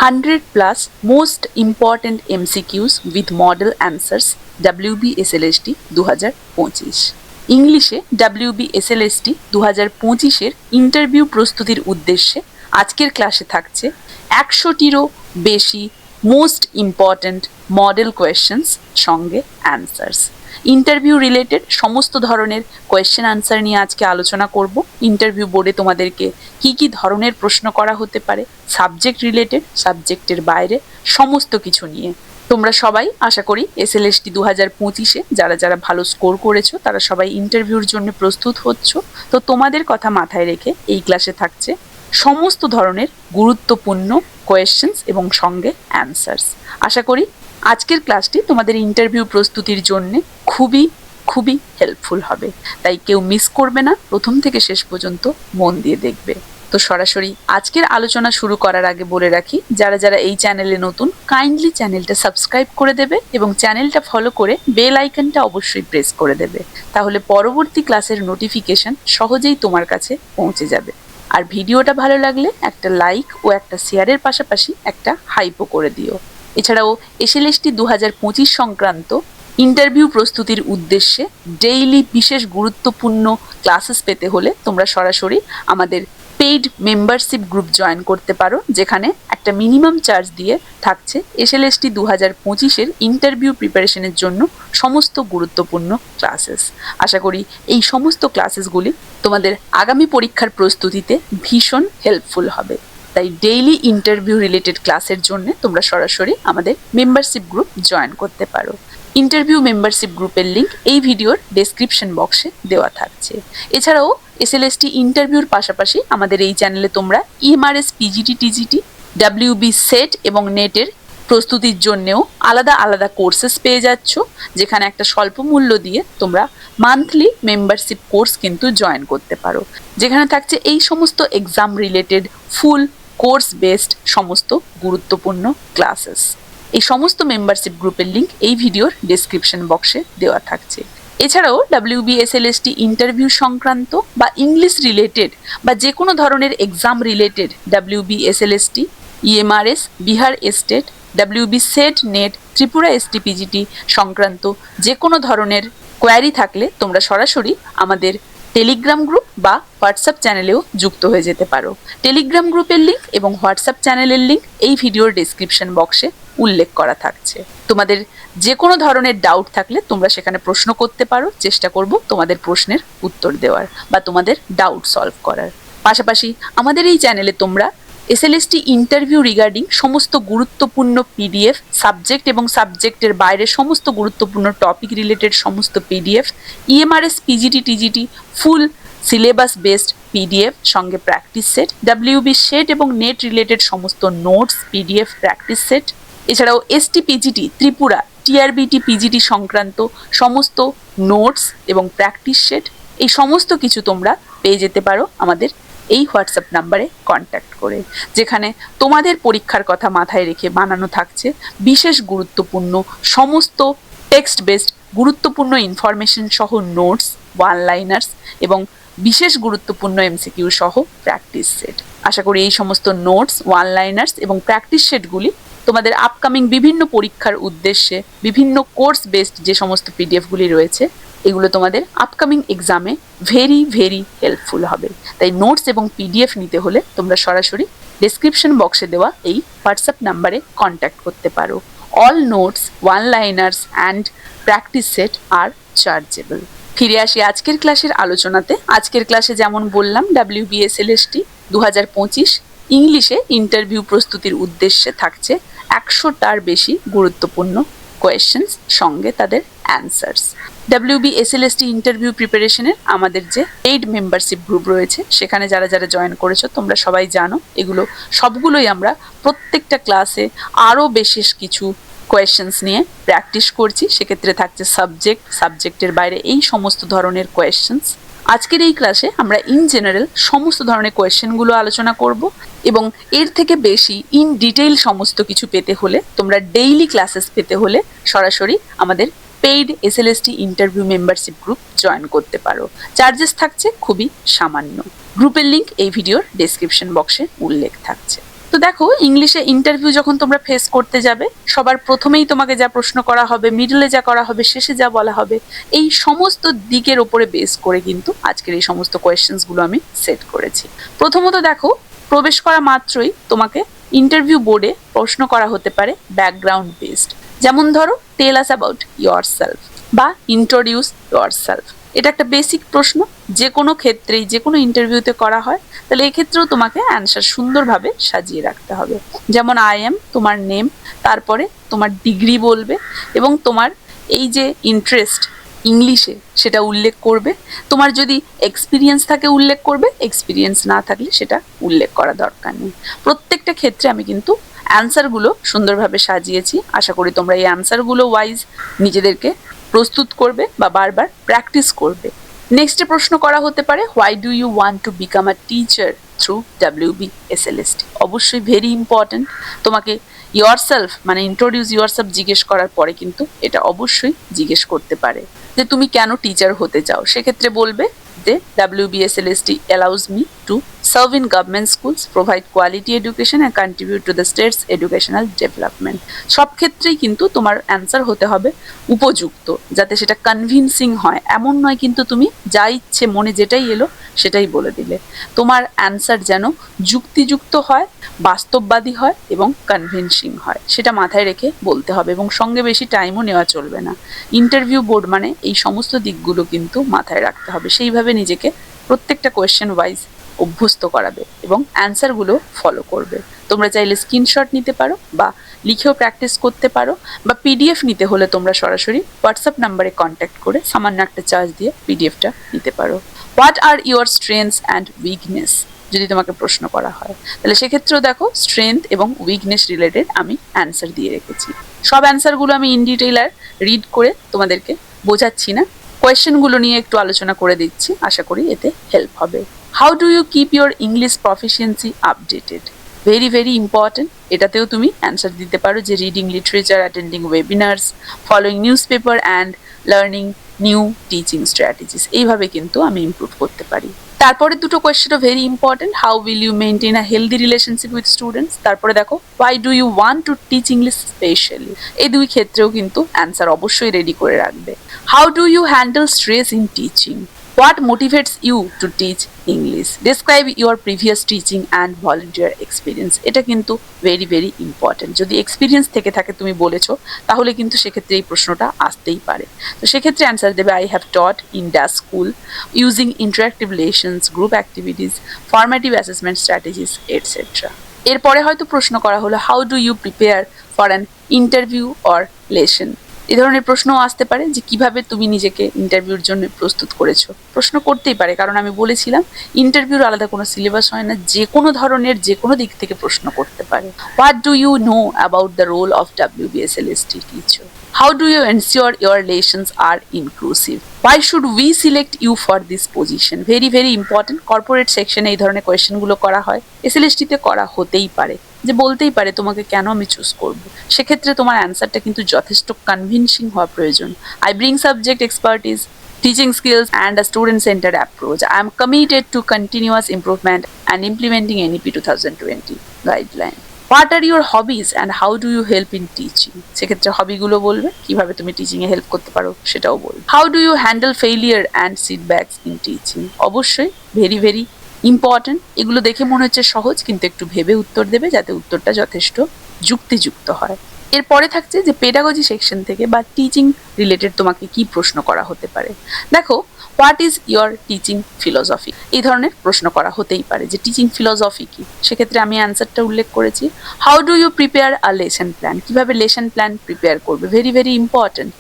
100+ most important MCQs with model answers WBSLST 2025। ইংলিশে WBSLST 2025-এর interview প্রস্তুতির উদ্দেশ্যে আজকের ক্লাসে থাকছে 100টিরও বেশি মোস্ট ইম্পর্ট্যান্ট মডেল কোয়েশ্চেন্স সঙ্গে অ্যান্সার্স। ইন্টারভিউ রিলেটেড সমস্ত ধরনের কোয়েশ্চেন আনসার নিয়ে আজকে আলোচনা করব। ইন্টারভিউ বোর্ডে তোমাদেরকে কি ধরনের প্রশ্ন করা হতে পারে, সাবজেক্ট রিলেটেড, সাবজেক্টের বাইরে, সমস্ত কিছু নিয়ে। তোমরা সবাই আশা করি SLST 2025-এ যারা ভালো স্কোর করেছো তারা সবাই ইন্টারভিউর জন্য প্রস্তুত হচ্ছ। তো তোমাদের কথা মাথায় রেখে এই ক্লাসে থাকছে সমস্ত ধরনের গুরুত্বপূর্ণ কোয়েশ্চেন্স এবং সঙ্গে অ্যান্সার্স। আশা করি আজকের ক্লাসটি তোমাদের ইন্টারভিউ প্রস্তুতির জন্য খুবই হেল্পফুল হবে, তাই কেউ মিস করবে না, প্রথম থেকে শেষ পর্যন্ত মন দিয়ে দেখবে। তো সরাসরি আজকের আলোচনা শুরু করার আগে বলে রাখি, যারা এই চ্যানেলে নতুন কাইন্ডলি চ্যানেলটা সাবস্ক্রাইব করে দেবে এবং চ্যানেলটা ফলো করে বেল আইকনটা অবশ্যই প্রেস করে দেবে, তাহলে পরবর্তী ক্লাসের নোটিফিকেশন সহজেই তোমার কাছে পৌঁছে যাবে। আর ভিডিওটা ভালো লাগলে একটা লাইক ও একটা শেয়ারের পাশাপাশি একটা হাইপও করে দিও। এছাড়াও SLST 2025 সংক্রান্ত ইন্টারভিউ প্রস্তুতির উদ্দেশ্যে ডেইলি বিশেষ গুরুত্বপূর্ণ ক্লাসেস পেতে হলে তোমরা সরাসরি আমাদের পেইড মেম্বারশিপ গ্রুপ জয়েন করতে পারো, যেখানে একটা মিনিমাম চার্জ দিয়ে থাকছে SLST 2025-এর ইন্টারভিউ প্রিপারেশনের জন্য সমস্ত গুরুত্বপূর্ণ ক্লাসেস। আশা করি এই সমস্ত ক্লাসেসগুলি তোমাদের আগামী পরীক্ষার প্রস্তুতিতে ভীষণ হেল্পফুল হবে। তাই ডেইলি ইন্টারভিউ রিলেটেড ক্লাসের জন্য তোমরা সরাসরি আমাদের মেম্বারশিপ গ্রুপ জয়েন করতে পারো। ইন্টারভিউ মেম্বারশিপ গ্রুপের লিঙ্ক এই ভিডিওর ডেসক্রিপশন বক্সে দেওয়া থাকছে। এছাড়াও SLST ইন্টারভিউর পাশাপাশি আমাদের এই চ্যানেলে তোমরা EMRS PGT TGT WB set এবং নেটের প্রস্তুতির জন্যেও আলাদা কোর্সেস পেয়ে যাচ্ছ, যেখানে একটা স্বল্প মূল্য দিয়ে তোমরা মান্থলি মেম্বারশিপ কোর্স কিন্তু জয়েন করতে পারো, যেখানে থাকছে এই সমস্ত exam related full course based সমস্ত গুরুত্বপূর্ণ ক্লাসেস। এই সমস্ত মেম্বারশিপ গ্রুপের লিঙ্ক এই ভিডিওর ডেসক্রিপশন বক্সে দেওয়া থাকছে। এছাড়াও WBSLST ইন্টারভিউ সংক্রান্ত বা ইংলিশ রিলেটেড বা যে কোনো ধরনের exam related WBSLST, EMRS, Bihar STET, WB set net, Tripura STPGT সংক্রান্ত যে কোনো ধরনের কোয়ারি থাকলে তোমরা সরাসরি আমাদের টেলিগ্রাম গ্রুপ বা হোয়াটসঅ্যাপ চ্যানেলেও যুক্ত হয়ে যেতে পারো। টেলিগ্রাম গ্রুপের লিঙ্ক এবং হোয়াটসঅ্যাপ চ্যানেলের লিঙ্ক এই ভিডিওর ডেসক্রিপশন বক্সে উল্লেখ করা থাকছে। তোমাদের যে কোনো ধরনের ডাউট থাকলে তোমরা সেখানে প্রশ্ন করতে পারো, চেষ্টা করব তোমাদের প্রশ্নের উত্তর দেওয়ার বা তোমাদের ডাউট সলভ করার। পাশাপাশি আমাদের এই চ্যানেলে তোমরা SLST ইন্টারভিউ রিগার্ডিং সমস্ত গুরুত্বপূর্ণ PDF, সাবজেক্ট এবং সাবজেক্টের বাইরে সমস্ত গুরুত্বপূর্ণ টপিক রিলেটেড সমস্ত PDF, EMRS PGT TGT full syllabus based PDF সঙ্গে প্র্যাকটিস সেট, WB সেট এবং নেট রিলেটেড সমস্ত নোটস PDF প্র্যাকটিস সেট, এছাড়াও STPGT ত্রিপুরা T.R.B.T PGT সংক্রান্ত সমস্ত নোটস এবং প্র্যাকটিস সেট, এই সমস্ত কিছু তোমরা পেয়ে যেতে পারো আমাদের এই হোয়াটসঅ্যাপ নাম্বারে কন্ট্যাক্ট করে, যেখানে তোমাদের পরীক্ষার কথা মাথায় রেখে বানানো থাকছে বিশেষ গুরুত্বপূর্ণ সমস্ত টেক্সট বেসড গুরুত্বপূর্ণ ইনফরমেশন সহ নোটস, ওয়ান লাইনার্স এবং বিশেষ গুরুত্বপূর্ণ MCQ সহ প্র্যাকটিস সেট। আশা করি এই সমস্ত নোটস, ওয়ান লাইনার্স এবং প্র্যাকটিস সেটগুলি তোমাদের আপকামিং বিভিন্ন পরীক্ষার উদ্দেশ্যে বিভিন্ন কোর্স বেসড যে সমস্ত PDFগুলি রয়েছে এগুলো তোমাদের আপকামিং এক্সামে ভেরি হেল্পফুল হবে। তাই নোটস এবং PDF নিতে হলে তোমরা সরাসরি ডেসক্রিপশন বক্সে দেওয়া এই হোয়াটসঅ্যাপ নাম্বারে কন্ট্যাক্ট করতে পারো। All notes, one liners and practice set আর চার্জেবল। ফিরে আসি আজকের ক্লাসের আলোচনাতে। আজকের ক্লাসে যেমন বললাম WBSLST 2025 ইংলিশে ইন্টারভিউ প্রস্তুতির উদ্দেশ্যে থাকছে 100টার বেশি গুরুত্বপূর্ণ কোয়েশ্চেন্স সঙ্গে তাদের অ্যান্সার্স। WBSLST ইন্টারভিউ প্রিপারেশনের আমাদের যে পেইড মেম্বারশিপ গ্রুপ রয়েছে সেখানে যারা জয়েন করেছো তোমরা সবাই জানো, এগুলো সবগুলোই আমরা প্রত্যেকটা ক্লাসে আরও বিশেষ কিছু কোয়েশ্চেন্স নিয়ে প্র্যাকটিস করছি। সেক্ষেত্রে থাকছে সাবজেক্টের বাইরে এই সমস্ত ধরনের কোয়েশ্চেন্স। আজকের এই ক্লাসে আমরা ইন জেনারেল সমস্ত ধরনের কোয়েশ্চেনগুলো আলোচনা করব এবং এর থেকে বেশি ইন ডিটেইল সমস্ত কিছু পেতে হলে তোমরা ডেইলি ক্লাসেস পেতে হলে সরাসরি আমাদের paid SLST interview membership group join করতে পারো। চার্জেস থাকছে খুবই সামান্য। গ্রুপের লিঙ্ক এই ভিডিওর ডেসক্রিপশন বক্সে উল্লেখ থাকছে। তো তো দেখো, ইংলিশে ইন্টারভিউ যখন তোমরা ফেস করতে যাবে, সবার প্রথমেই তোমাকে যা প্রশ্ন করা হবে, মিডলে যা করা হবে, শেষে যা বলা হবে, এই সমস্ত দিকের ওপরে বেস করে কিন্তু আজকের এই সমস্ত কোয়েশ্চেন্সগুলো আমি সেট করেছি। প্রথমত দেখো, প্রবেশ করা মাত্রই তোমাকে ইন্টারভিউ বোর্ডে প্রশ্ন করা হতে পারে ব্যাকগ্রাউন্ড বেসড। যেমন ধরো, টেল আস অ্যাবাউট ইয়োরসেলফ বা ইন্ট্রোডিউস ইয়োরসেলফ। এটা একটা বেসিক প্রশ্ন, যে কোনো ক্ষেত্রেই, যে কোনো ইন্টারভিউতে করা হয়। তাহলে এক্ষেত্রেও তোমাকে অ্যান্সার সুন্দরভাবে সাজিয়ে রাখতে হবে। যেমন আই এম, তোমার নেম, তারপরে তোমার ডিগ্রি বলবে এবং তোমার এই যে ইন্টারেস্ট ইংলিশে সেটা উল্লেখ করবে। তোমার যদি এক্সপিরিয়েন্স থাকে উল্লেখ করবে, এক্সপিরিয়েন্স না থাকলে সেটা উল্লেখ করা দরকার নেই। প্রত্যেকটা ক্ষেত্রে আমি কিন্তু অ্যান্সারগুলো সুন্দরভাবে সাজিয়েছি। আশা করি তোমরা এই অ্যান্সারগুলো ওয়াইজ নিজেদেরকে প্রস্তুত করবে বা বারবার প্র্যাকটিস করবে। নেক্সটে প্রশ্ন করা হতে পারে, why do you want to become a teacher through WBSLST? অবশ্যই ভেরি ইম্পর্টেন্ট। তোমাকে ইয়োরসেলফ মানে ইন্ট্রোডিউস ইয়োরসেলফ জিজ্ঞেস করার পরে কিন্তু এটা অবশ্যই জিজ্ঞেস করতে পারে যে তুমি কেন টিচার হতে চাও। সেক্ষেত্রে বলবে যে WBSLST allows me to serve in government schools, provide quality education and contribute to the state's educational development. সব ক্ষেত্রেই কিন্তু তোমার অ্যান্সার হতে হবে উপযুক্ত, যাতে সেটা কনভিনসিং হয়। এমন নয় কিন্তু তুমি যা ইচ্ছে মনে যেটাই এলো সেটাই বলে দিলে। তোমার অ্যান্সার যেন যুক্তিযুক্ত হয়, বাস্তববাদী হয় এবং কনভিনসিং হয়, সেটা মাথায় রেখে বলতে হবে এবং সঙ্গে বেশি টাইমও নেওয়া চলবে না। ইন্টারভিউ বোর্ড মানে এই সমস্ত দিকগুলো কিন্তু মাথায় রাখতে হবে। সেইভাবে নিজেকে প্রত্যেকটা কোয়েশ্চেন ওয়াইজ অভ্যস্ত করাবে এবং অ্যান্সারগুলো ফলো করবে। তোমরা চাইলে স্ক্রিনশট নিতে পারো বা লিখেও প্র্যাকটিস করতে পারো, বা PDF নিতে হলে তোমরা সরাসরি হোয়াটসঅ্যাপ নাম্বারে কন্ট্যাক্ট করে সামান্য একটা চার্জ দিয়ে PDFটা নিতে পারো। What are your strengths and weakness যদি তোমাকে প্রশ্ন করা হয়, তাহলে সেক্ষেত্রেও দেখো স্ট্রেংথ এবং উইকনেস রিলেটেড আমি অ্যান্সার দিয়ে রেখেছি। সব অ্যান্সারগুলো আমি ইন ডিটেইল আর রিড করে তোমাদেরকে বোঝাচ্ছি না, কোয়েশ্চেনগুলো নিয়ে একটু আলোচনা করে দিচ্ছি, আশা করি এতে হেল্প হবে। How do you keep your English proficiency updated? Very very important. এটাতেও তুমি অ্যান্সার দিতে পারো যে reading literature, attending webinars, following news paper and learning new teaching strategies. এইভাবে কিন্তু আমি ইমপ্রুভ করতে পারি। তারপরে দুটো কোয়েশ্চেনও very important. How will you maintain a healthy relationship with students? তারপরে দেখো, why do you want to teach English specially? এই দুই ক্ষেত্রেও কিন্তু অ্যান্সার অবশ্যই রেডি করে রাখবে। How do you handle stress in teaching? What motivates you to teach English? Describe your previous teaching and volunteer experience. এটা কিন্তু ভেরি ভেরি ইম্পর্টেন্ট। যদি এক্সপিরিয়েন্স থেকে থাকে তুমি বলেছো, তাহলে কিন্তু সেক্ষেত্রে এই প্রশ্নটা আসতেই পারে। তো সেক্ষেত্রে অ্যান্সার দেবে, I have taught in dash school using interactive lessons, group activities, formative assessment strategies etcetera. এরপরে হয়তো প্রশ্ন করা হলো, how do you prepare for an interview or lesson? এই ধরনের প্রশ্নও আসতে পারে যে কিভাবে তুমি নিজেকে ইন্টারভিউর জন্য প্রস্তুত করেছো। প্রশ্ন করতেই পারে, কারণ আমি বলেছিলাম ইন্টারভিউর আলাদা কোনো সিলেবাস হয় না, যে কোনো ধরনের যে কোনো দিক থেকে প্রশ্ন করতে পারে। What do you know about the role of WBSLST teacher? How do you ensure your relations are inclusive? Why should we select you for this position? Very very important. Corporate সেকশনে এই ধরনের কোয়েশ্চেনগুলো করা হয়, SLST তে করা হতেই পারে, যে বলতেই পারে তোমাকে কেন আমি চুজ করব। সেক্ষেত্রে তোমার অ্যান্সারটা কিন্তু যথেষ্ট কনভিনসিং হওয়া প্রয়োজন। I bring subject expertise, teaching skills and a student-centered approach. I am committed to continuous improvement and implementing NEP 2020 guideline. What are your hobbies and how do you help in teaching? সেক্ষেত্রে হবিগুলো বলবে, কিভাবে তুমি teaching এ help করতে পারো সেটাও বলবে। How do you handle failure and setbacks in teaching? অবশ্যই very very important. এগুলো দেখে মনে হচ্ছে সহজ, কিন্তু একটু ভেবে উত্তর দেবে যাতে উত্তরটা যথেষ্ট যুক্তিযুক্ত হয়। এরপরে থাকছে যে পেডাগজি সেকশন থেকে বা টিচিং রিলেটেড তোমাকে কি প্রশ্ন করা হতে পারে। দেখো, what is your teaching philosophy? এই ধরনের প্রশ্ন করা হতেই পারে যে টিচিং ফিলসফি কি। সেক্ষেত্রে আমি অ্যান্সারটা উল্লেখ করেছি। How do you prepare a lesson plan? কিভাবে লেসন প্ল্যান প্রিপেয়ার করবে, very very important.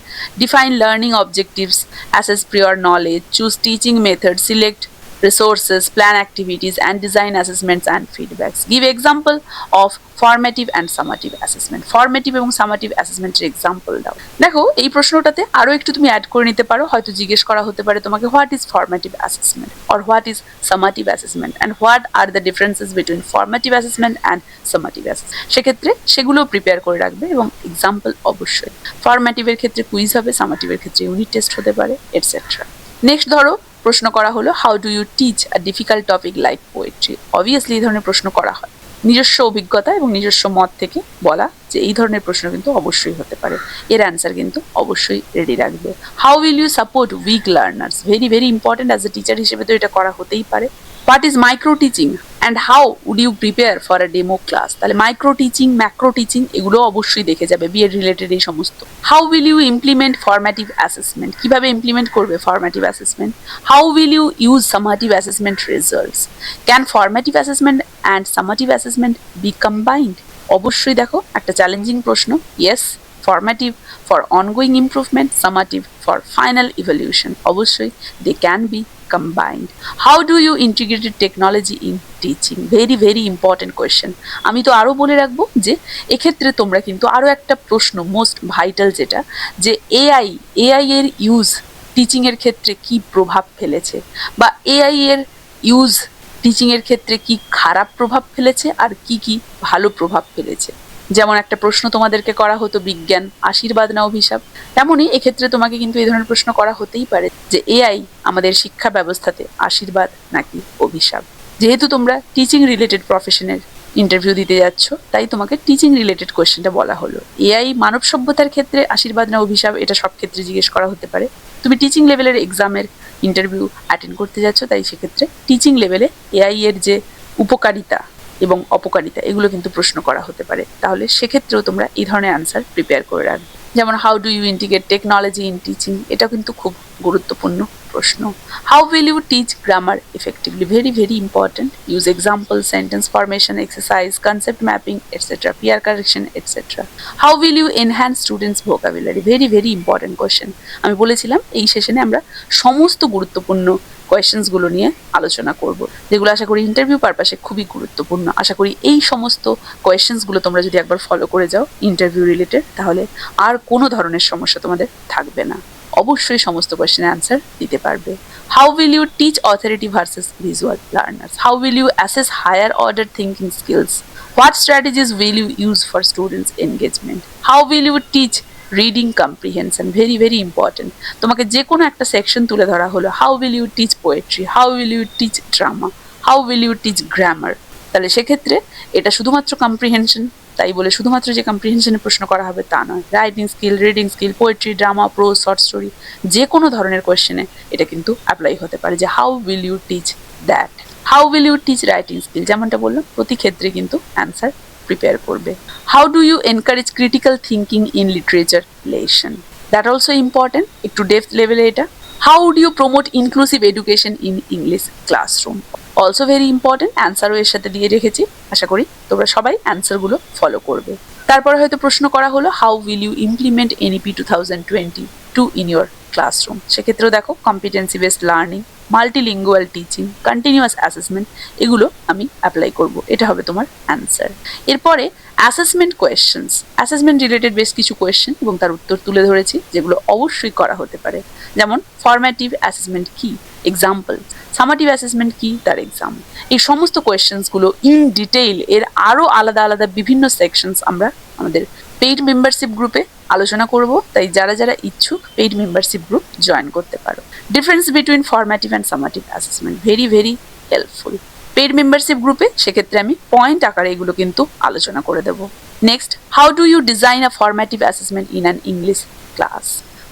Define learning objectives, assess prior knowledge, choose teaching method, select resources, plan activities and design assessments and feedbacks. Give example of formative and summative assessment. Formative এবং summative assessment এর example দাও। দেখো, এই প্রশ্নটাতে আরো একটু তুমি add করে নিতে পারো। হয়তো জিজ্ঞেস করা হতে পারে তোমাকে, what is formative assessment or what is summative assessment and what are the differences between formative assessment and summative assessment? সেক্ষেত্রে সেগুলো প্রিপেয়ার করে রাখবে এবং এক্সাম্পল অবশ্যই। ফরম্যাটিভের ক্ষেত্রে কুইজ হবে, সামাটিভের ক্ষেত্রে ইউনিট টেস্ট হতে পারে এটসেট্রা। নেক্সট ধরো, প্রশ্ন করা হলো, how do you teach a difficult topic like poetry? Obviously এই ধরনের প্রশ্ন করা হয়। নিজস্ব অভিজ্ঞতা এবং নিজস্ব মত থেকে বলা যে এই ধরনের প্রশ্ন কিন্তু অবশ্যই হতে পারে। এর অ্যান্সার কিন্তু অবশ্যই রেডি রাখবে। How will you support weak learners, very very important, as a teacher হিসেবে তো এটা করা হতেই পারে। What is micro teaching and how would you prepare for a demo class, তাহলে মাইক্রো টিচিং, ম্যাক্রো টিচিং এগুলো অবশ্যই দেখে যাবে, বিএড রিলেটেড এই সমস্ত। How will you implement formative assessment, কিভাবে ইমপ্লিমেন্ট করবে formative assessment. How will you use summative assessment results, can formative assessment and summative assessment be combined. অবশ্যই দেখো একটা চ্যালেঞ্জিং প্রশ্ন। Yes, formative for ongoing improvement, summative for final evaluation, অবশ্যই they can be combined. How do you integrate technology in teaching? Very very important question. আমি তো আরো বলে রাখবো যে এক্ষেত্রে তোমরা কিন্তু আরো একটা প্রশ্ন মোস্ট ভাইটাল, যেটা যে এআই এর ইউজ টিচিং এর ক্ষেত্রে কি প্রভাব ফেলেছে, বা এআই এর ইউজ টিচিং এর ক্ষেত্রে কি খারাপ প্রভাব ফেলেছে আর কি কি ভালো প্রভাব ফেলেছে। যেমন একটা প্রশ্ন তোমাদেরকে করা হতো, বিজ্ঞান আশীর্বাদ না অভিশাপ, তেমনই এক্ষেত্রে তোমাকে কিন্তু এই ধরনের প্রশ্ন করা হতেই পারে যে এআই আমাদের শিক্ষা ব্যবস্থাতে আশীর্বাদ নাকি অভিশাপ। যেহেতু তোমরা টিচিং রিলেটেড প্রফেশনের ইন্টারভিউ দিতে যাচ্ছ, তাই তোমাকে টিচিং রিলেটেড কোয়েশ্চেনটা বলা হলো। এআই মানব সভ্যতার ক্ষেত্রে আশীর্বাদ না অভিশাপ, এটা সব ক্ষেত্রে জিজ্ঞেস করা হতে পারে। তুমি টিচিং লেভেলের এক্সামের ইন্টারভিউ অ্যাটেন্ড করতে যাচ্ছ, তাই সেক্ষেত্রে টিচিং লেভেলে এআই এর যে উপকারিতা এবং অপকারিতা এগুলো কিন্তু প্রশ্ন করা হতে পারে। তাহলে সেক্ষেত্রেও তোমরা এই ধরনের অ্যান্সার প্রিপেয়ার করে রাখবে। যেমন how do you integrate technology in teaching, এটা কিন্তু খুব গুরুত্বপূর্ণ প্রশ্ন। How will you teach grammar effectively, very very important. Use example, sentence formation, exercise, concept mapping etcetera, peer correction etcetera. How will you enhance students vocabulary, very very important question. আমি বলেছিলাম এই সেশনে আমরা সমস্ত গুরুত্বপূর্ণ কোয়েশ্চেন্সগুলো নিয়ে আলোচনা করব, যেগুলো আশা করি ইন্টারভিউ পারপাসে খুবই গুরুত্বপূর্ণ। আশা করি এই সমস্ত কোয়েশ্চেন্সগুলো তোমরা যদি একবার ফলো করে যাও ইন্টারভিউ রিলেটেড, তাহলে আর কোনো ধরনের সমস্যা তোমাদের থাকবে না, অবশ্যই সমস্ত কোয়েশ্চেনের অ্যান্সার দিতে পারবে। How will you teach authority versus visual learners, how will you assess higher order thinking skills, what strategies will you use for students engagement, how will you teach reading comprehension, very very important. তোমাকে যে কোনো একটা section তুলে ধরা হলো, how will you teach poetry, how will you teach drama, how will you teach grammar, তাহলে সেক্ষেত্রে এটা শুধুমাত্র কম্প্রিহেনশন, তাই বলে শুধুমাত্র যে কম্প্রিহেনশনের প্রশ্ন করা হবে তা নয়। Writing skill, reading skill, poetry, drama, pros, short story, যে কোনো ধরনের কোয়েশ্চেনে এটা কিন্তু অ্যাপ্লাই হতে পারে যে how will you teach that. How will you teach writing skill, যেমনটা বললাম প্রতি ক্ষেত্রে কিন্তু অ্যান্সার প্রিপেয়ার করবে। How do you encourage critical thinking in literature lesson, that also important, একটু ডেপথ লেভেলে এটা। How do you promote inclusive education in English classroom, also very important, অ্যান্সারও এর সাথে দিয়ে রেখেছি। আশা করি তোমরা সবাই অ্যান্সারগুলো ফলো করবে। তারপরে হয়তো প্রশ্ন করা হলো how will you implement NEP 2022 in your classroom, সেক্ষেত্রেও দেখো competency based learning, multilingual teaching, continuous assessment, এগুলো আমি অ্যাপ্লাই করব, এটা হবে তোমার অ্যান্সার। এরপরে অ্যাসেসমেন্ট কোয়েশ্চেন্স, অ্যাসেসমেন্ট রিলেটেড বেশ কিছু কোয়েশ্চেন এবং তার উত্তর তুলে ধরেছি, যেগুলো অবশ্যই করা হতে পারে। যেমন ফরম্যাটিভ অ্যাসেসমেন্ট কি, এক্সাম্পল, সামাটিভ অ্যাসেসমেন্ট কি, তার এক্সাম। এই সমস্ত কোয়েশ্চেন্সগুলো ইন ডিটেইল এর আরও আলাদা আলাদা বিভিন্ন সেকশনস আমরা আমাদের পেইড মেম্বারশিপ গ্রুপে আলোচনা করব, তাই যারা যারা ইচ্ছুক পেইড মেম্বারশিপ গ্রুপ জয়েন করতে পারো। Difference between formative and summative assessment, very very helpful. Paid membership গ্রুপে সেক্ষেত্রে আমি পয়েন্ট আকারে এগুলো কিন্তু আলোচনা করে দেবো। Next, how do you design a formative assessment in an English class,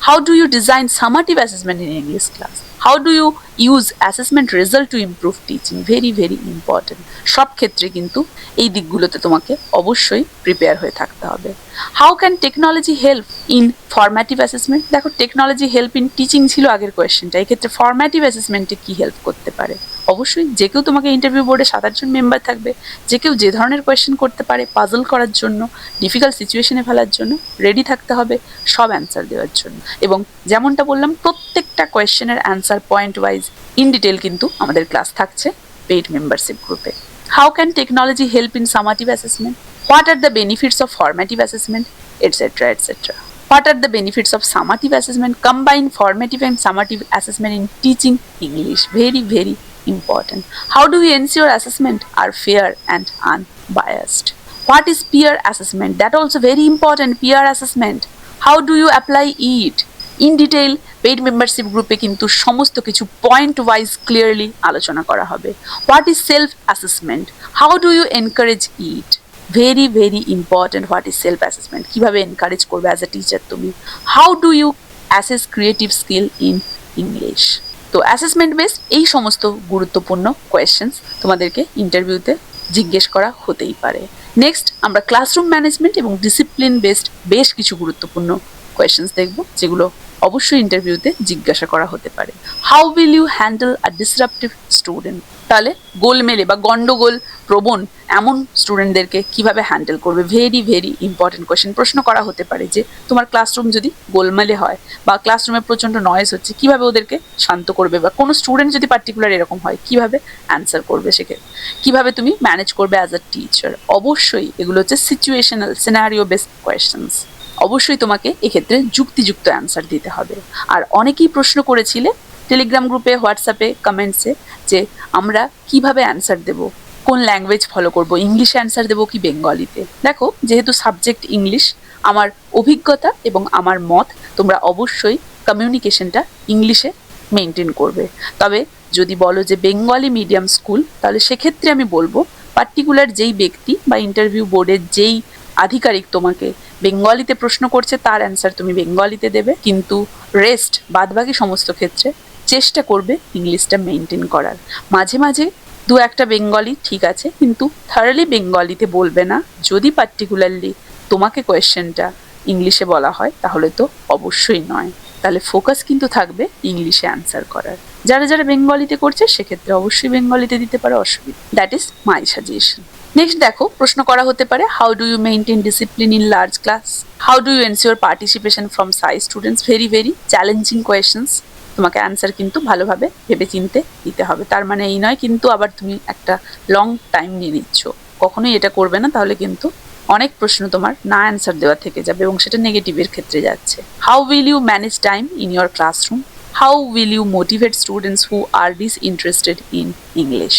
how do you design summative assessment in English class, how do you use assessment result to improve teaching, very very important। সব ক্ষেত্রে কিন্তু এই দিকগুলোতে তোমাকে অবশ্যই prepare হয়ে থাকতে হবে। How can technology help in formative assessment, দেখো টেকনোলজি হেল্প ইন টিচিং ছিল আগের কোয়েশ্চেনটা, এই ক্ষেত্রে ফরম্যাটিভ অ্যাসেসমেন্টে কি হেল্প করতে পারে। অবশ্যই যে কেউ তোমাকে ইন্টারভিউ বোর্ডে 7-8 জন মেম্বার থাকবে, যে কেউ যে ধরনের কোয়েশ্চেন করতে পারে, পাজল করার জন্য, ডিফিকাল্ট সিচুয়েশনে ফেলার জন্য রেডি থাকতে হবে সব অ্যান্সার দেওয়ার জন্য। এবং যেমনটা বললাম প্রত্যেকটা কোয়েশ্চেনের answer point wise in detail কিন্তু আমাদের ক্লাস থাকছে পেইড মেম্বারশিপ গ্রুপে। How can technology help in summative assessment, what are the benefits of formative assessment etcetera etcetera. What are the benefits of summative assessment? Combine formative and summative assessment in teaching English. Very, very important. How do we ensure assessment are fair and unbiased? What is peer assessment? That also very important, peer assessment. How do you apply it? In detail paid membership গ্রুপে কিন্তু সমস্ত কিছু point wise clearly আলোচনা করা হবে। What is self assessment, how do you encourage it, very very important. What is self assessment, কিভাবে encourage করবে as a teacher তুমি। How do you assess creative skill in English. তো assessment base এই সমস্ত গুরুত্বপূর্ণ কোয়েশ্চেন্স তোমাদেরকে ইন্টারভিউতে জিজ্ঞেস করা হতেই পারে। নেক্সট আমরা ক্লাসরুম ম্যানেজমেন্ট এবং ডিসিপ্লিন বেসড বেশ কিছু গুরুত্বপূর্ণ কোয়েশ্চেন্স দেখব, যেগুলো অবশ্যই ইন্টারভিউতে জিজ্ঞাসা করা হতে পারে। How will you handle a disruptive student, তাহলে গোলমেলে বা গন্ডগোল প্রবণ এমন স্টুডেন্টদেরকে কিভাবে হ্যান্ডেল করবে, ভেরি ভেরি ইম্পর্টেন্ট কোয়েশ্চেন। প্রশ্ন করা হতে পারে যে তোমার ক্লাসরুম যদি গোলমেলে হয় বা ক্লাসরুমে প্রচণ্ড নয়েজ হচ্ছে, কিভাবে ওদেরকে শান্ত করবে, বা কোনো স্টুডেন্ট যদি পার্টিকুলার এরকম হয় কিভাবে অ্যান্সার করবে, সেক্ষেত্রে কিভাবে তুমি ম্যানেজ করবে অ্যাজ আ টিচার। অবশ্যই এগুলো হচ্ছে সিচুয়েশনাল সিনারিও বেসড কোয়েশ্চেন্স। অবশ্যই তোমাকে এক্ষেত্রে যুক্তিযুক্ত অ্যান্সার দিতে হবে। আর অনেকেই প্রশ্ন করেছিলে টেলিগ্রাম গ্রুপে, হোয়াটসঅ্যাপে, কমেন্টসে যে আমরা কিভাবে অ্যান্সার দেব, কোন ল্যাঙ্গুয়েজ ফলো করব, ইংলিশে অ্যান্সার দেবো কি বেঙ্গলিতে। দেখো, যেহেতু সাবজেক্ট ইংলিশ, আমার অভিজ্ঞতা এবং আমার মত তোমরা অবশ্যই কমিউনিকেশনটা ইংলিশে মেনটেন করবে। তবে যদি বলো যে বেঙ্গলি মিডিয়াম স্কুল, তাহলে সেক্ষেত্রে আমি বলবো পার্টিকুলার যেই ব্যক্তি বা ইন্টারভিউ বোর্ডের যেই আধিকারিক তোমাকে বেঙ্গলিতে প্রশ্ন করছে তার অ্যান্সার তুমি বেঙ্গলিতে দেবে, কিন্তু রেস্ট বাদবাকি সমস্ত ক্ষেত্রে চেষ্টা করবে ইংলিশটা মেনটেন করার। মাঝে মাঝে দু একটা বেঙ্গলি ঠিক আছে, কিন্তু থারলি বেঙ্গলিতে বলবে না। যদি পার্টিকুলারলি তোমাকে কোয়েশ্চেনটা ইংলিশে বলা হয় তাহলে তো অবশ্যই নয়, তাহলে ফোকাস কিন্তু থাকবে ইংলিশে অ্যান্সার করার। যারা যারা বেঙ্গলিতে করছে সেক্ষেত্রে অবশ্যই বেঙ্গলিতে দিতে পারে, অসুবিধা, that is my suggestion. Next দেখো, প্রশ্ন করা হতে পারে how do you maintain discipline in large class, how do you ensure participation from shy students. Very very challenging questions, তোমাকে অ্যান্সার কিন্তু ভালোভাবে ভেবে চিনতে দিতে হবে। তার মানে এই নয় কিন্তু আবার তুমি একটা লং টাইম নিয়ে নিচ্ছ, কখনোই এটা করবে না, তাহলে কিন্তু অনেক প্রশ্ন তোমার না অ্যান্সার দেওয়া থেকে যাবে এবং সেটা নেগেটিভের ক্ষেত্রে যাচ্ছে। How will you manage time in your classroom, how will you motivate students who are disinterested in English.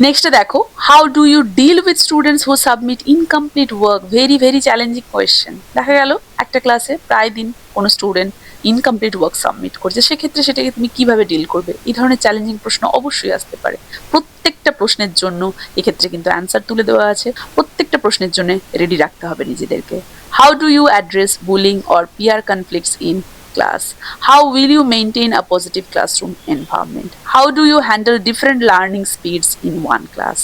নেক্সটে দেখো, how do you deal with students who submit incomplete work. Very very challenging question. দেখা গেল একটা ক্লাসে প্রায় দিন কোনো student incomplete work submit করছে, সেক্ষেত্রে সেটাকে তুমি কিভাবে ডিল করবে। এই ধরনের চ্যালেঞ্জিং প্রশ্ন অবশ্যই আসতে পারে। প্রত্যেকটা প্রশ্নের জন্য এক্ষেত্রে কিন্তু অ্যান্সার তুলে দেওয়া আছে, প্রত্যেকটা প্রশ্নের জন্য রেডি রাখতে হবে নিজেদেরকে। How do you address bullying or peer conflicts in class, how will you maintain a positive classroom environment, how do you handle different learning speeds in one class,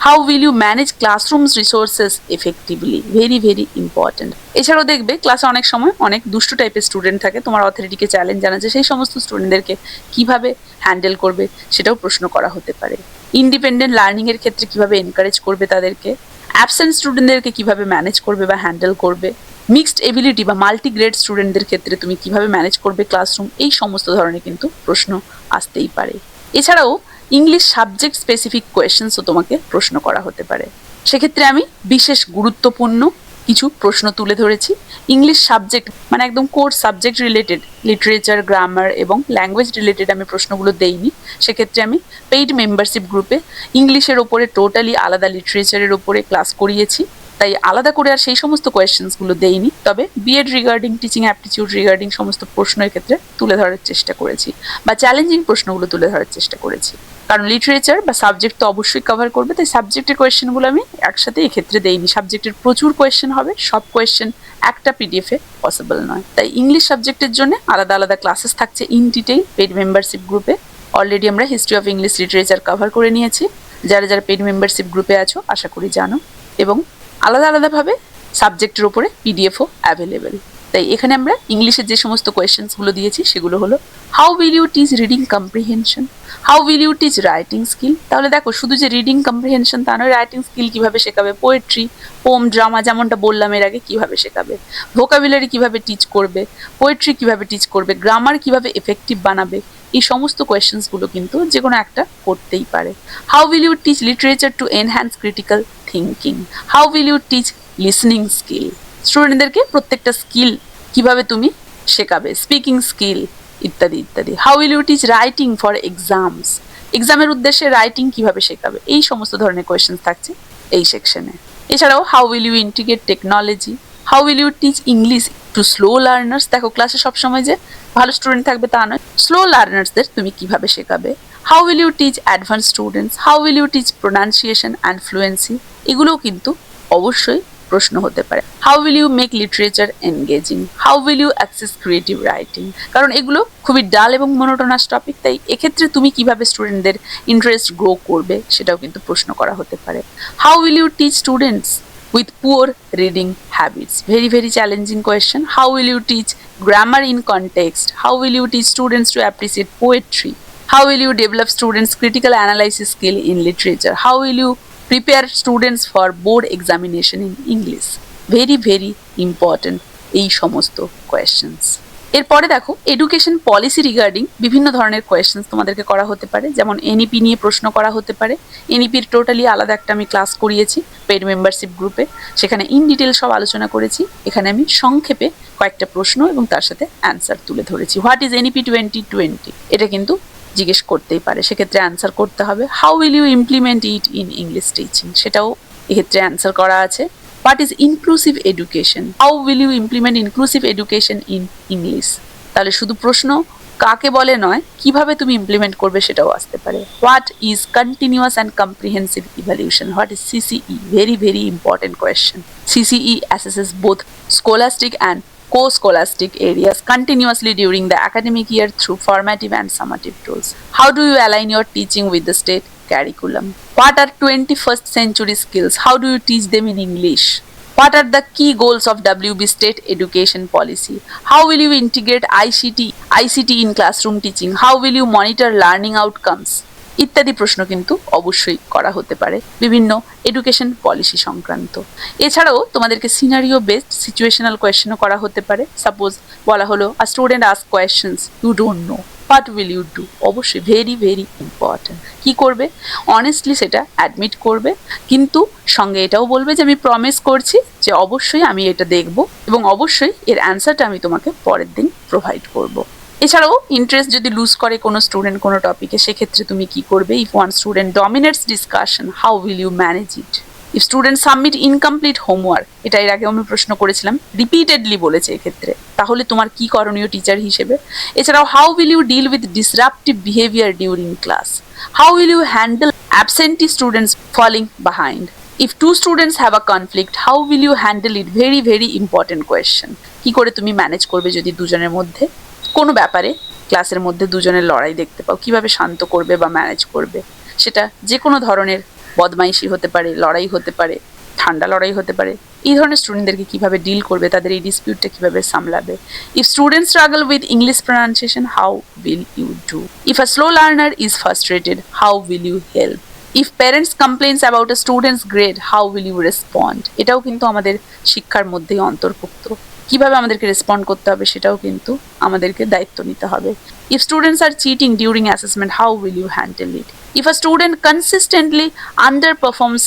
how will you manage classrooms resources effectively, very very important. এছাড়াও দেখবে ক্লাসে অনেক সময় অনেক দুষ্টু টাইপের student থাকে, তোমার অথরিটিকে চ্যালেঞ্জ জানাচ্ছে, সেই সমস্ত স্টুডেন্টদেরকে কিভাবে হ্যান্ডেল করবে সেটাও প্রশ্ন করা হতে পারে। ইন্ডিপেন্ডেন্ট লার্নিং এর ক্ষেত্রে কিভাবে এনকারেজ করবে তাদেরকে, অ্যাবসেন্ট স্টুডেন্টদেরকে কিভাবে ম্যানেজ করবে বা হ্যান্ডেল করবে, মিক্সড এবিলিটি বা মাল্টি গ্রেড স্টুডেন্টদের ক্ষেত্রে তুমি কিভাবে ম্যানেজ করবে ক্লাসরুম। এই সমস্ত ধরনের কিন্তু প্রশ্ন আসতেই পারে। এছাড়াও ইংলিশ সাবজেক্ট স্পেসিফিক কোয়েশ্চেন্সও তোমাকে প্রশ্ন করা হতে পারে। সেক্ষেত্রে আমি বিশেষ গুরুত্বপূর্ণ কিছু প্রশ্ন তুলে ধরেছি। ইংলিশ সাবজেক্ট মানে একদম course subject related, literature, grammar এবং ল্যাঙ্গুয়েজ রিলেটেড আমি প্রশ্নগুলো দেইনি। সেক্ষেত্রে আমি পেইড মেম্বারশিপ গ্রুপে ইংলিশের ওপরে টোটালি আলাদা, লিটারেচারের ওপরে ক্লাস করিয়েছি, তাই আলাদা করে আর সেই সমস্ত কোয়েশ্চেন্সগুলো দেইনি। তবে B.ed regarding teaching aptitude regarding সমস্ত প্রশ্নের ক্ষেত্রে তুলে ধরার চেষ্টা করেছি, বা চ্যালেঞ্জিং প্রশ্নগুলো তুলে ধরার চেষ্টা করেছি। কারণ লিটারেচার বা সাবজেক্ট তো অবশ্যই কভার করবে, তাই সাবজেক্টের কোয়েশ্চেনগুলো আমি একসাথে এক্ষেত্রে দেইনি। সাবজেক্টের প্রচুর কোয়েশ্চেন হবে, সব কোয়েশ্চেন একটা PDF-এ পসিবল নয়, তাই ইংলিশ সাবজেক্টের জন্য আলাদা আলাদা ক্লাসেস থাকছে ইন ডিটেইল পেইড মেম্বারশিপ গ্রুপে। অলরেডি আমরা history of English literature cover করে নিয়েছি। যারা যারা পেইড মেম্বারশিপ গ্রুপে আছো আশা করি জানো, এবং আলাদা আলাদাভাবে সাবজেক্টের ওপরে PDF-ও অ্যাভেলেবেল। তাই এখানে আমরা ইংলিশের যে সমস্ত কোয়েশ্চেন্সগুলো দিয়েছি সেগুলো হলো, how will you teach reading comprehension, how will you teach writing skill. তাহলে দেখো, শুধু যে রিডিং কম্প্রিহেনশন তা নয়, রাইটিং স্কিল কিভাবে শেখাবে, পোয়েট্রি, পোম, ড্রামা যেমনটা বললাম এর আগে কিভাবে শেখাবে, ভোকাবুলারি কিভাবে টিচ করবে, পোয়েট্রি কিভাবে টিচ করবে, গ্রামার কিভাবে এফেক্টিভ বানাবে। এই সমস্ত কোয়েশ্চেন্সগুলো কিন্তু যে কোনো একটা করতেই পারে। How will you teach literature to enhance critical thinking, how will you teach listening skill. স্টুডেন্টদেরকে প্রত্যেকটা স্কিল কিভাবে তুমি শেখাবে, স্পিকিং স্কিল ইত্যাদি ইত্যাদি। How will you teach writing for exams, এক্সামের উদ্দেশ্যে রাইটিং কিভাবে শেখাবে। এই সমস্ত ধরনের কোয়েশ্চেন থাকছে এই সেকশনে। এছাড়াও how will you integrate technology, how will you teach English to slow learners, দেখো ক্লাসে সবসময় যে ভালো স্টুডেন্ট থাকবে তা নয়, স্লো লার্নার্সদের তুমি কিভাবে শেখাবে। How will you teach advance students, how will you teach pronunciation and fluency, এগুলোও কিন্তু অবশ্যই প্রশ্ন হতে পারে। How will you make literature engaging, how will you access creative writing, কারণ এগুলো খুবই ডাল এবং মনোটোনাস টপিক, তাই এক্ষেত্রে তুমি কিভাবে স্টুডেন্টদের ইন্টারেস্ট গ্রো করবে সেটাও কিন্তু প্রশ্ন করা হতে পারে। How will you teach students with poor reading habits, very very challenging question. How will you teach grammar in context, how will you teach students to appreciate poetry, how will you develop students critical analysis skill in literature, how will you prepare students for board examination in English, very very important এই সমস্ত questions। এরপরে দেখো education policy regarding বিভিন্ন ধরনের questions তোমাদেরকে করা হতে পারে, যেমন এনইপি নিয়ে প্রশ্ন করা হতে পারে। এনইপির টোটালি আলাদা একটা আমি ক্লাস করিয়েছি পেড মেম্বারশিপ গ্রুপে, সেখানে ইন ডিটেল সব আলোচনা করেছি। এখানে আমি সংক্ষেপে কয়েকটা প্রশ্ন এবং তার সাথে অ্যান্সার তুলে ধরেছি। হোয়াট ইজ এনইপি 2020, এটা কিন্তু জিজ্ঞেস করতেই পারে, সেক্ষেত্রে অ্যান্সার করতে হবে। How will you implement it in English teaching, সেটাও এক্ষেত্রে অ্যান্সার করা আছে। What is inclusive education? How will you implement inclusive education in English? তাহলে শুধু প্রশ্ন কাকে বলে নয়, কিভাবে তুমি ইমপ্লিমেন্ট করবে সেটাও আসতে পারে। What is continuous and comprehensive evaluation? What is CCE? Very very important question. CCE assesses both scholastic and co-scholastic areas continuously during the academic year through formative and summative tools. How do you align your teaching with the state curriculum? What are 21st century skills? How do you teach them in English? What are the key goals of WB state education policy? How will you integrate ICT in classroom teaching? How will you monitor learning outcomes? ইত্যাদি প্রশ্ন কিন্তু অবশ্যই করা হতে পারে বিভিন্ন education policy সংক্রান্ত। এছাড়াও তোমাদেরকে সিনারিও বেসড সিচুয়েশনাল কোয়েশ্চেনও করা হতে পারে। সাপোজ বলা হলো a student ask questions you don't know, what will you do, অবশ্যই ভেরি ভেরি ইম্পর্টেন্ট। কি করবে, অনেস্টলি সেটা অ্যাডমিট করবে, কিন্তু সঙ্গে এটাও বলবে যে আমি প্রমিস করছি যে অবশ্যই আমি এটা দেখব এবং অবশ্যই এর অ্যান্সারটা আমি তোমাকে পরের দিন প্রোভাইড করব। এছাড়াও ইন্টারেস্ট যদি লুজ করে কোনো স্টুডেন্ট কোনো টপিকে, সেক্ষেত্রে তুমি কি করবে। If one student dominates discussion, how will you manage it. If student submit incomplete homework, এটা এর আগে আমি প্রশ্ন করেছিলাম, রিপিটেডলি বলেছে এক্ষেত্রে, তাহলে তোমার কি করণীয় টিচার হিসেবে। এছাড়াও how will you deal with disruptive behaviour during class, how will you handle absentee students falling behind. If two students have a conflict, how will you handle it? Very very important question. কি করে তুমি manage করবে যদি দুজনের মধ্যে কোনো ব্যাপারে ক্লাসের মধ্যে দুজনের লড়াই দেখতে পাও, কিভাবে শান্ত করবে বা ম্যানেজ করবে। সেটা যে কোনো ধরনের বদমাইশি হতে পারে, লড়াই হতে পারে, ঠান্ডা লড়াই হতে পারে। এই ধরনের স্টুডেন্টদেরকে কিভাবে ডিল করবে, তাদের এই ডিসপিউটটা কিভাবে সামলাবে। If student struggle with English pronunciation, how will you do. If a slow learner is frustrated, how will you help. If parents complains about a students grade, how will you respond. এটাও কিন্তু আমাদের শিক্ষার মধ্যেই অন্তর্ভুক্ত। কিভাবে আমাদেরকে respond করতে হবে সেটাও কিন্তু আমাদেরকে দায়িত্ব নিতে হবে। If students are cheating during assessment, how will you handle it. If a student consistently under performs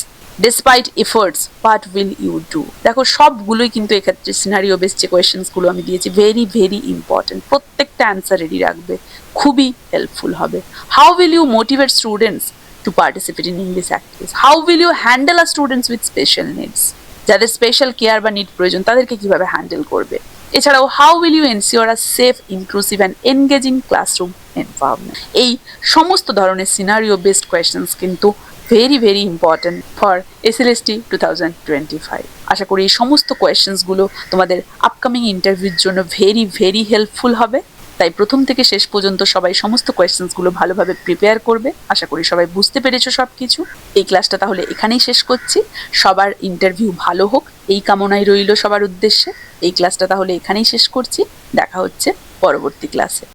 despite efforts, what will you do. দেখো সবগুলোই কিন্তু এক্ষেত্রে সিনারিও বেসড যে কোয়েশ্চেন্সগুলো আমি দিয়েছি ভেরি ভেরি ইম্পর্টেন্ট, প্রত্যেকটা অ্যান্সার রেডি রাখবে, খুবই হেল্পফুল হবে। How will you motivate students to participate in English activities, how will you handle a students with special needs, যাদের স্পেশাল কেয়ার বা নিড প্রয়োজন তাদেরকে কিভাবে হ্যান্ডেল করবে। এছাড়াও how will you ensure a safe inclusive and engaging classroom environment. এই সমস্ত ধরনের সিনারিও বেসড কোয়েশ্চেন্স কিন্তু very very important for SLST 2025। আশা করি এই সমস্ত কোয়েশ্চেন্সগুলো তোমাদের আপকামিং ইন্টারভিউর জন্য ভেরি ভেরি হেল্পফুল হবে। তাই প্রথম থেকে শেষ পর্যন্ত সবাই সমস্ত কোয়েশ্চেন্সগুলো ভালোভাবে প্রিপেয়ার করবে। আশা করি সবাই বুঝতে পেরেছো সব কিছু। এই ক্লাসটা তাহলে এখানেই শেষ করছি। সবার ইন্টারভিউ ভালো হোক এই কামনাই রইল সবার উদ্দেশ্যে। এই ক্লাসটা তাহলে এখানেই শেষ করছি। দেখা হচ্ছে পরবর্তী ক্লাসে।